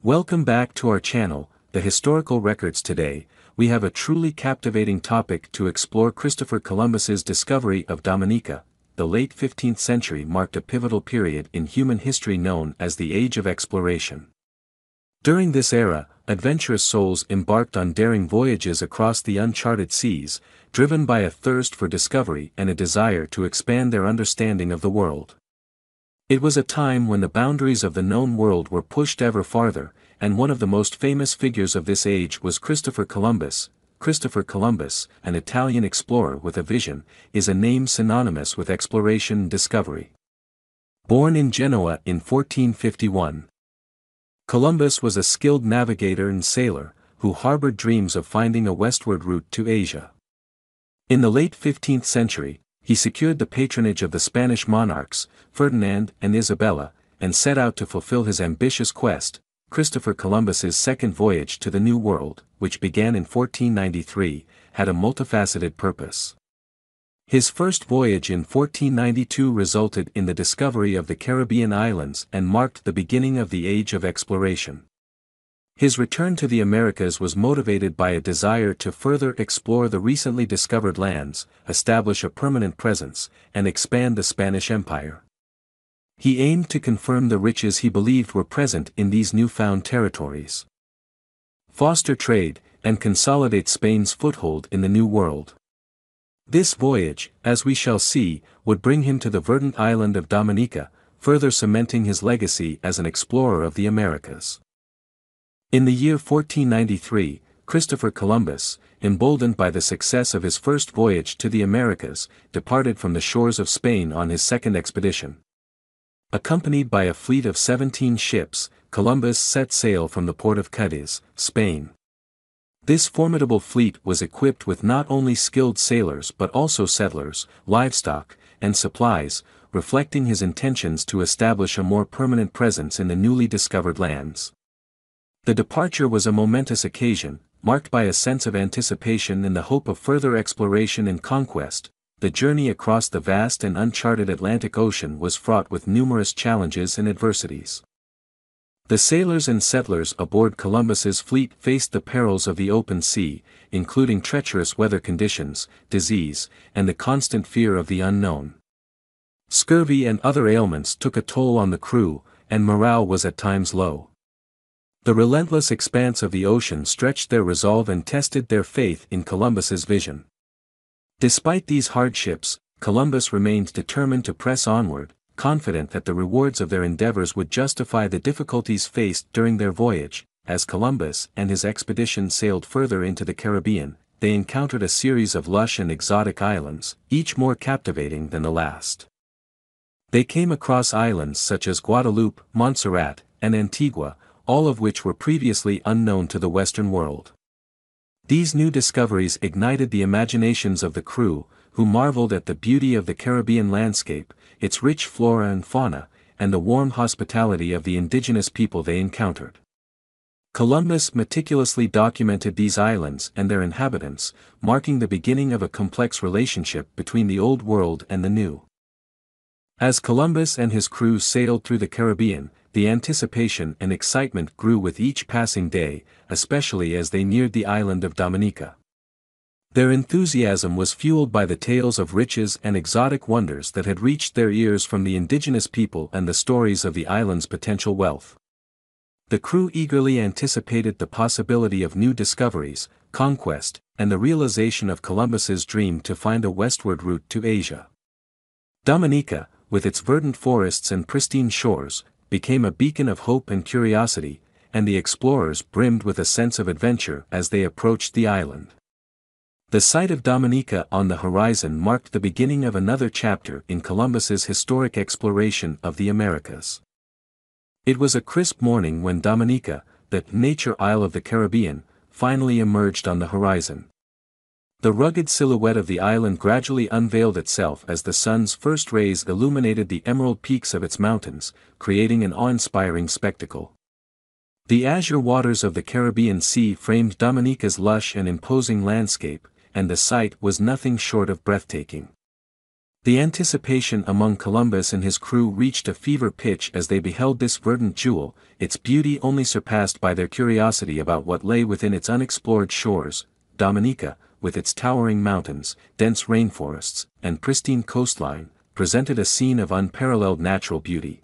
Welcome back to our channel, The Historical Records. Today, we have a truly captivating topic to explore. Christopher Columbus's discovery of Dominica, the late 15th century, marked a pivotal period in human history known as the Age of Exploration. During this era, adventurous souls embarked on daring voyages across the uncharted seas, driven by a thirst for discovery and a desire to expand their understanding of the world. It was a time when the boundaries of the known world were pushed ever farther, and one of the most famous figures of this age was Christopher Columbus. Christopher Columbus, an Italian explorer with a vision, is a name synonymous with exploration and discovery. Born in Genoa in 1451, Columbus was a skilled navigator and sailor, who harbored dreams of finding a westward route to Asia. In the late 15th century, he secured the patronage of the Spanish monarchs, Ferdinand and Isabella, and set out to fulfill his ambitious quest. Christopher Columbus's second voyage to the New World, which began in 1493, had a multifaceted purpose. His first voyage in 1492 resulted in the discovery of the Caribbean islands and marked the beginning of the Age of Exploration. His return to the Americas was motivated by a desire to further explore the recently discovered lands, establish a permanent presence, and expand the Spanish Empire. He aimed to confirm the riches he believed were present in these newfound territories, foster trade, and consolidate Spain's foothold in the New World. This voyage, as we shall see, would bring him to the verdant island of Dominica, further cementing his legacy as an explorer of the Americas. In the year 1493, Christopher Columbus, emboldened by the success of his first voyage to the Americas, departed from the shores of Spain on his second expedition. Accompanied by a fleet of 17 ships, Columbus set sail from the port of Cadiz, Spain. This formidable fleet was equipped with not only skilled sailors but also settlers, livestock, and supplies, reflecting his intentions to establish a more permanent presence in the newly discovered lands. The departure was a momentous occasion, marked by a sense of anticipation and the hope of further exploration and conquest. The journey across the vast and uncharted Atlantic Ocean was fraught with numerous challenges and adversities. The sailors and settlers aboard Columbus's fleet faced the perils of the open sea, including treacherous weather conditions, disease, and the constant fear of the unknown. Scurvy and other ailments took a toll on the crew, and morale was at times low. The relentless expanse of the ocean stretched their resolve and tested their faith in Columbus's vision. Despite these hardships, Columbus remained determined to press onward, confident that the rewards of their endeavors would justify the difficulties faced during their voyage. As Columbus and his expedition sailed further into the Caribbean, they encountered a series of lush and exotic islands, each more captivating than the last. They came across islands such as Guadeloupe, Montserrat, and Antigua, all of which were previously unknown to the Western world. These new discoveries ignited the imaginations of the crew, who marveled at the beauty of the Caribbean landscape, its rich flora and fauna, and the warm hospitality of the indigenous people they encountered. Columbus meticulously documented these islands and their inhabitants, marking the beginning of a complex relationship between the Old World and the New. As Columbus and his crew sailed through the Caribbean, the anticipation and excitement grew with each passing day, especially as they neared the island of Dominica. Their enthusiasm was fueled by the tales of riches and exotic wonders that had reached their ears from the indigenous people and the stories of the island's potential wealth. The crew eagerly anticipated the possibility of new discoveries, conquest, and the realization of Columbus's dream to find a westward route to Asia. Dominica, with its verdant forests and pristine shores, became a beacon of hope and curiosity, and the explorers brimmed with a sense of adventure as they approached the island. The sight of Dominica on the horizon marked the beginning of another chapter in Columbus's historic exploration of the Americas. It was a crisp morning when Dominica, the nature isle of the Caribbean, finally emerged on the horizon. The rugged silhouette of the island gradually unveiled itself as the sun's first rays illuminated the emerald peaks of its mountains, creating an awe-inspiring spectacle. The azure waters of the Caribbean Sea framed Dominica's lush and imposing landscape, and the sight was nothing short of breathtaking. The anticipation among Columbus and his crew reached a fever pitch as they beheld this verdant jewel, its beauty only surpassed by their curiosity about what lay within its unexplored shores. Dominica, with its towering mountains, dense rainforests, and pristine coastline, presented a scene of unparalleled natural beauty.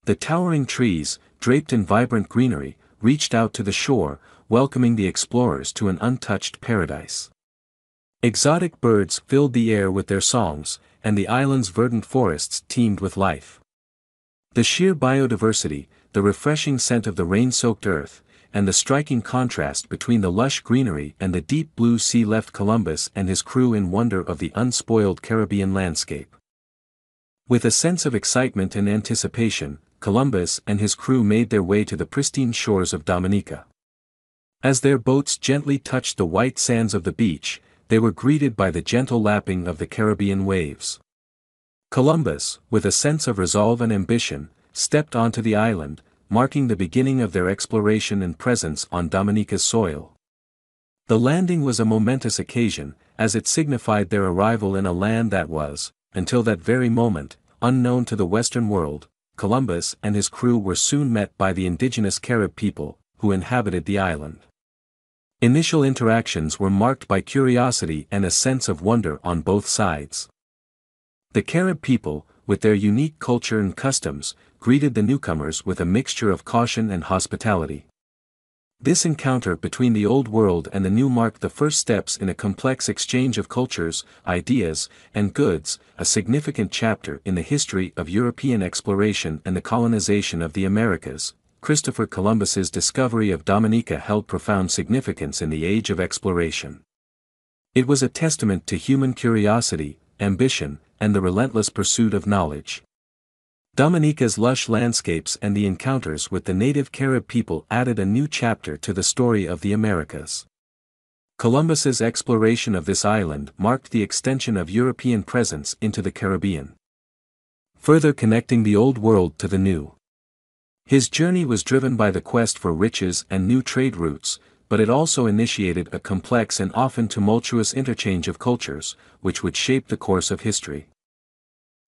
The towering trees, draped in vibrant greenery, reached out to the shore, welcoming the explorers to an untouched paradise. Exotic birds filled the air with their songs, and the island's verdant forests teemed with life. The sheer biodiversity, the refreshing scent of the rain-soaked earth, and the striking contrast between the lush greenery and the deep blue sea left Columbus and his crew in wonder of the unspoiled Caribbean landscape. With a sense of excitement and anticipation, Columbus and his crew made their way to the pristine shores of Dominica. As their boats gently touched the white sands of the beach, they were greeted by the gentle lapping of the Caribbean waves. Columbus, with a sense of resolve and ambition, stepped onto the island, marking the beginning of their exploration and presence on Dominica's soil. The landing was a momentous occasion, as it signified their arrival in a land that was, until that very moment, unknown to the Western world. Columbus and his crew were soon met by the indigenous Carib people, who inhabited the island. Initial interactions were marked by curiosity and a sense of wonder on both sides. The Carib people, with their unique culture and customs, greeted the newcomers with a mixture of caution and hospitality. This encounter between the Old World and the New marked the first steps in a complex exchange of cultures, ideas, and goods, a significant chapter in the history of European exploration and the colonization of the Americas. Christopher Columbus's discovery of Dominica held profound significance in the age of exploration. It was a testament to human curiosity, ambition, and the relentless pursuit of knowledge. Dominica's lush landscapes and the encounters with the native Carib people added a new chapter to the story of the Americas. Columbus's exploration of this island marked the extension of European presence into the Caribbean, further connecting the Old World to the New. His journey was driven by the quest for riches and new trade routes, but it also initiated a complex and often tumultuous interchange of cultures, which would shape the course of history.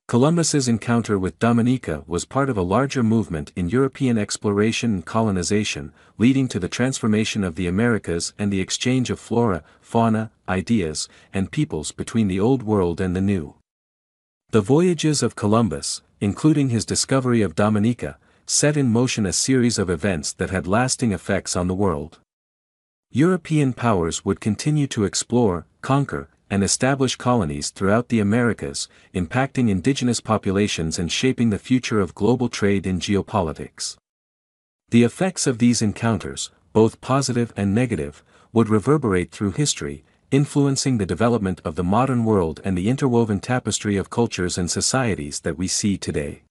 Columbus's encounter with Dominica was part of a larger movement in European exploration and colonization, leading to the transformation of the Americas and the exchange of flora, fauna, ideas, and peoples between the Old World and the New. The voyages of Columbus, including his discovery of Dominica, set in motion a series of events that had lasting effects on the world. European powers would continue to explore, conquer, and establish colonies throughout the Americas, impacting indigenous populations and shaping the future of global trade and geopolitics. The effects of these encounters, both positive and negative, would reverberate through history, influencing the development of the modern world and the interwoven tapestry of cultures and societies that we see today.